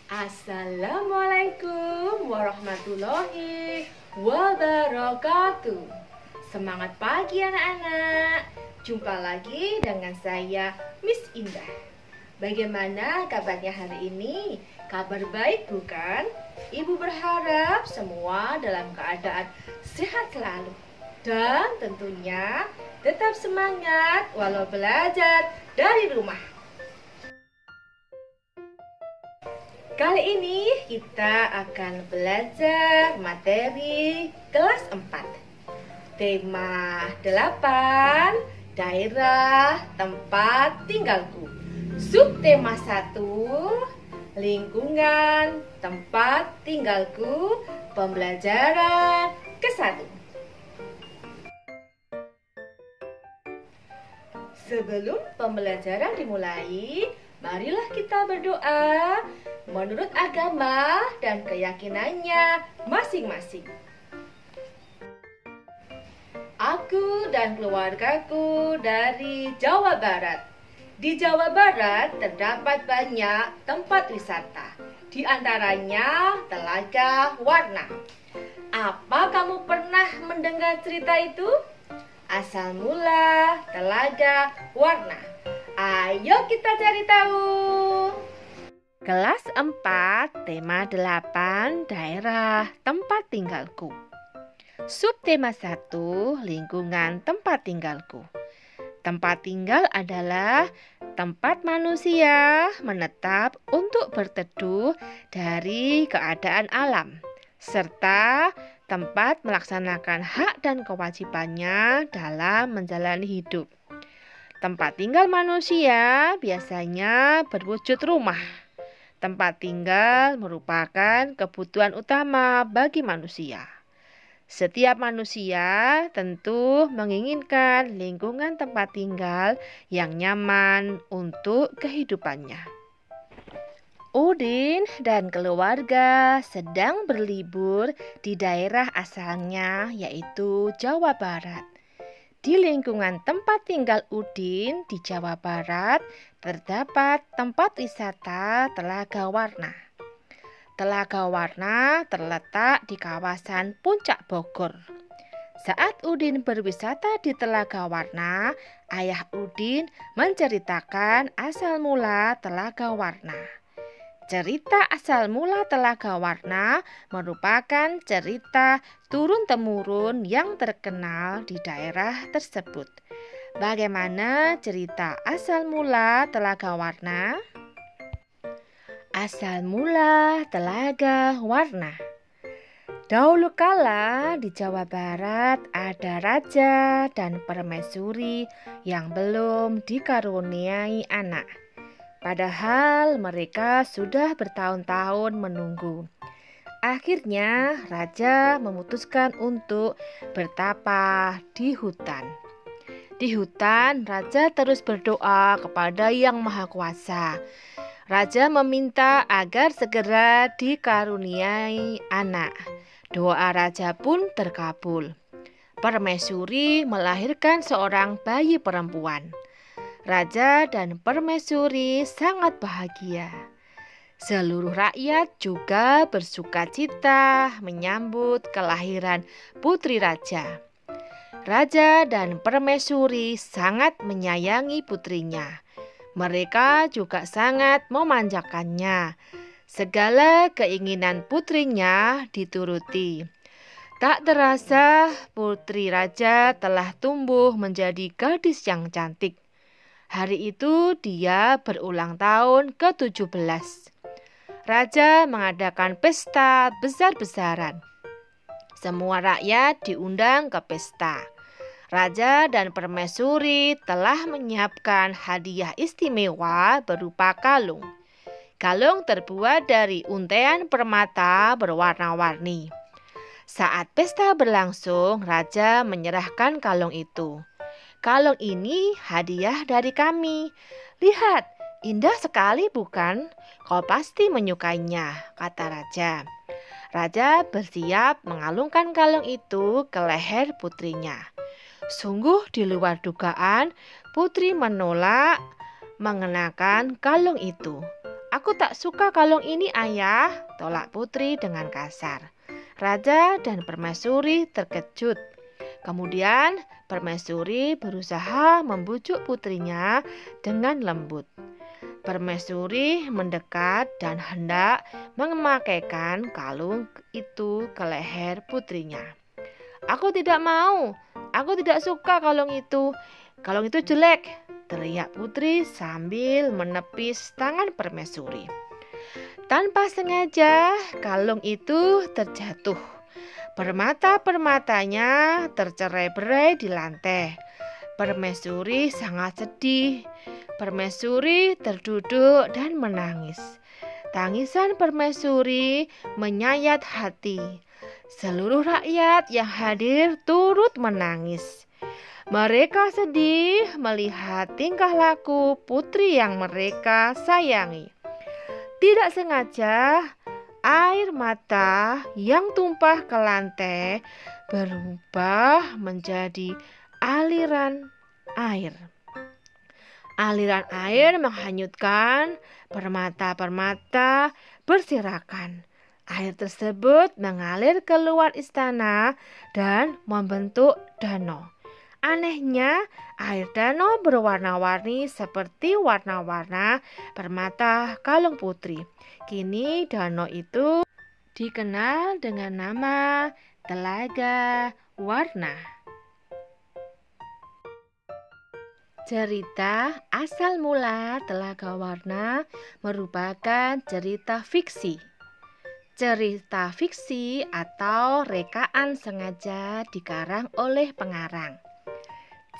Assalamualaikum warahmatullahi wabarakatuh. Semangat pagi anak-anak. Jumpa lagi dengan saya Miss Indah. Bagaimana kabarnya hari ini? Kabar baik bukan? Ibu berharap semua dalam keadaan sehat selalu. Dan tentunya tetap semangat walau belajar dari rumah. Kali ini kita akan belajar materi kelas 4. Tema 8, daerah tempat tinggalku. Subtema 1, lingkungan tempat tinggalku, pembelajaran ke-1. Sebelum pembelajaran dimulai, marilah kita berdoa menurut agama dan keyakinannya masing-masing. Aku dan keluargaku dari Jawa Barat. Di Jawa Barat terdapat banyak tempat wisata. Di antaranya Telaga Warna. Apa kamu pernah mendengar cerita itu? Asal mula Telaga Warna. Ayo kita cari tahu. Kelas 4, tema 8, daerah tempat tinggalku. Subtema 1, lingkungan tempat tinggalku. Tempat tinggal adalah tempat manusia menetap untuk berteduh dari keadaan alam, serta tempat melaksanakan hak dan kewajibannya dalam menjalani hidup. Tempat tinggal manusia biasanya berwujud rumah. Tempat tinggal merupakan kebutuhan utama bagi manusia. Setiap manusia tentu menginginkan lingkungan tempat tinggal yang nyaman untuk kehidupannya. Udin dan keluarga sedang berlibur di daerah asalnya, yaitu Jawa Barat. Di lingkungan tempat tinggal Udin di Jawa Barat terdapat tempat wisata Telaga Warna. Telaga Warna terletak di kawasan Puncak Bogor. Saat Udin berwisata di Telaga Warna, ayah Udin menceritakan asal mula Telaga Warna. Cerita asal mula Telaga Warna merupakan cerita turun-temurun yang terkenal di daerah tersebut. Bagaimana cerita asal mula Telaga Warna? Asal mula Telaga Warna. Dahulu kala di Jawa Barat ada raja dan permaisuri yang belum dikaruniai anak. Padahal mereka sudah bertahun-tahun menunggu. Akhirnya raja memutuskan untuk bertapa di hutan. Di hutan, raja terus berdoa kepada Yang Maha Kuasa. Raja meminta agar segera dikaruniai anak. Doa raja pun terkabul. Permaisuri melahirkan seorang bayi perempuan. Raja dan permaisuri sangat bahagia. Seluruh rakyat juga bersukacita menyambut kelahiran putri raja. Raja dan permaisuri sangat menyayangi putrinya. Mereka juga sangat memanjakannya. Segala keinginan putrinya dituruti. Tak terasa putri raja telah tumbuh menjadi gadis yang cantik. Hari itu dia berulang tahun ke-17. Raja mengadakan pesta besar-besaran. Semua rakyat diundang ke pesta. Raja dan permaisuri telah menyiapkan hadiah istimewa berupa kalung. Kalung terbuat dari untaian permata berwarna-warni. Saat pesta berlangsung, raja menyerahkan kalung itu. Kalung ini hadiah dari kami. Lihat, indah sekali bukan? Kau pasti menyukainya, kata raja. Raja bersiap mengalungkan kalung itu ke leher putrinya. Sungguh di luar dugaan, putri menolak mengenakan kalung itu. "Aku tak suka kalung ini, Ayah," tolak putri dengan kasar. Raja dan permaisuri terkejut. Kemudian permaisuri berusaha membujuk putrinya dengan lembut. Permaisuri mendekat dan hendak memakaikan kalung itu ke leher putrinya. "Aku tidak mau, aku tidak suka kalung itu. Kalung itu jelek," teriak putri sambil menepis tangan permaisuri. Tanpa sengaja, kalung itu terjatuh. Permata-permatanya tercerai-berai di lantai. Permaisuri sangat sedih. Permaisuri terduduk dan menangis. Tangisan permaisuri menyayat hati. Seluruh rakyat yang hadir turut menangis. Mereka sedih melihat tingkah laku putri yang mereka sayangi. Tidak sengaja, air mata yang tumpah ke lantai berubah menjadi aliran air. Aliran air menghanyutkan, permata-permata berserakan. Air tersebut mengalir keluar istana dan membentuk danau. Anehnya, air danau berwarna-warni seperti warna-warna permata kalung putri. Kini danau itu dikenal dengan nama Telaga Warna. Cerita asal mula Telaga Warna merupakan cerita fiksi. Cerita fiksi atau rekaan sengaja dikarang oleh pengarang.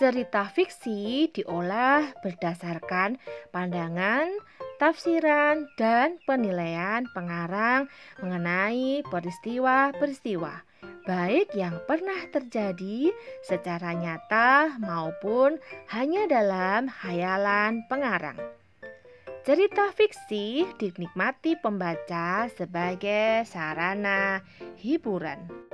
Cerita fiksi diolah berdasarkan pandangan, tafsiran, dan penilaian pengarang mengenai peristiwa-peristiwa, baik yang pernah terjadi secara nyata maupun hanya dalam khayalan pengarang. Cerita fiksi dinikmati pembaca sebagai sarana hiburan.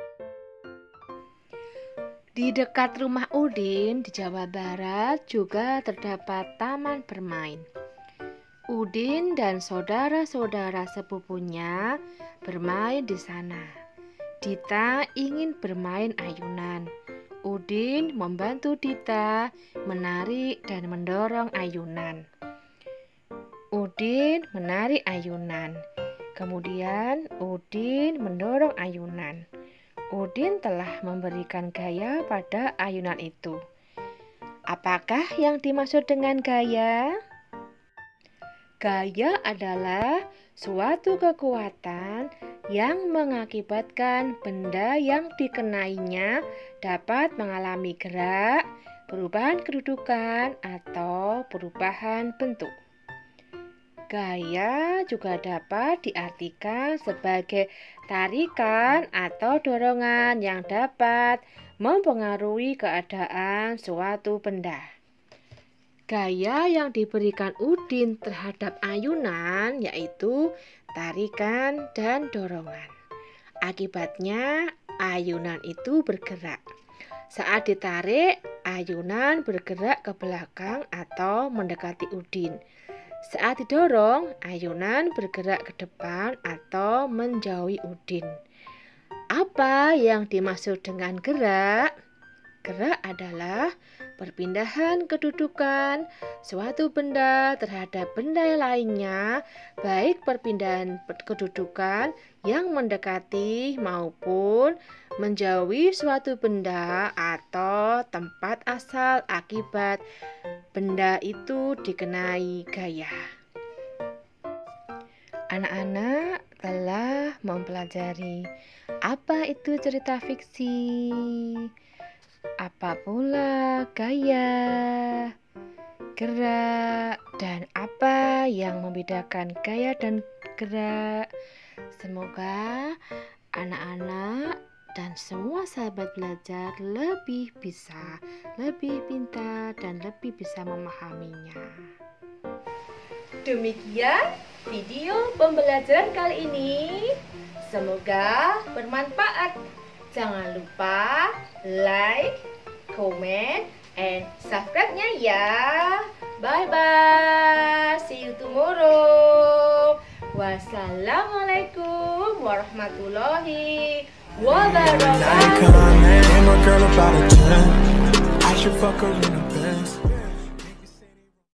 Di dekat rumah Udin di Jawa Barat juga terdapat taman bermain. Udin dan saudara-saudara sepupunya bermain di sana. Dita ingin bermain ayunan. Udin membantu Dita menarik dan mendorong ayunan. Udin menarik ayunan. Kemudian Udin mendorong ayunan. Udin telah memberikan gaya pada ayunan itu. Apakah yang dimaksud dengan gaya? Gaya adalah suatu kekuatan yang mengakibatkan benda yang dikenainya dapat mengalami gerak, perubahan kedudukan, atau perubahan bentuk. Gaya juga dapat diartikan sebagai tarikan atau dorongan yang dapat mempengaruhi keadaan suatu benda. Gaya yang diberikan Udin terhadap ayunan yaitu tarikan dan dorongan. Akibatnya, ayunan itu bergerak. Saat ditarik, ayunan bergerak ke belakang atau mendekati Udin. Saat didorong, ayunan bergerak ke depan atau menjauhi Udin. Apa yang dimaksud dengan gerak? Gerak adalah perpindahan kedudukan suatu benda terhadap benda lainnya, baik perpindahan kedudukan yang mendekati maupun menjauhi suatu benda atau tempat asal akibat benda itu dikenai gaya. Anak-anak telah mempelajari apa itu cerita fiksi, apa pula gaya, gerak, dan apa yang membedakan gaya dan gerak. Semoga anak-anak dan semua sahabat belajar lebih bisa, lebih pintar, dan lebih bisa memahaminya. Demikian video pembelajaran kali ini. Semoga bermanfaat. Jangan lupa like, comment, and subscribe-nya ya. Bye bye. See you tomorrow. Wassalamualaikum warahmatullahi wabarakatuh.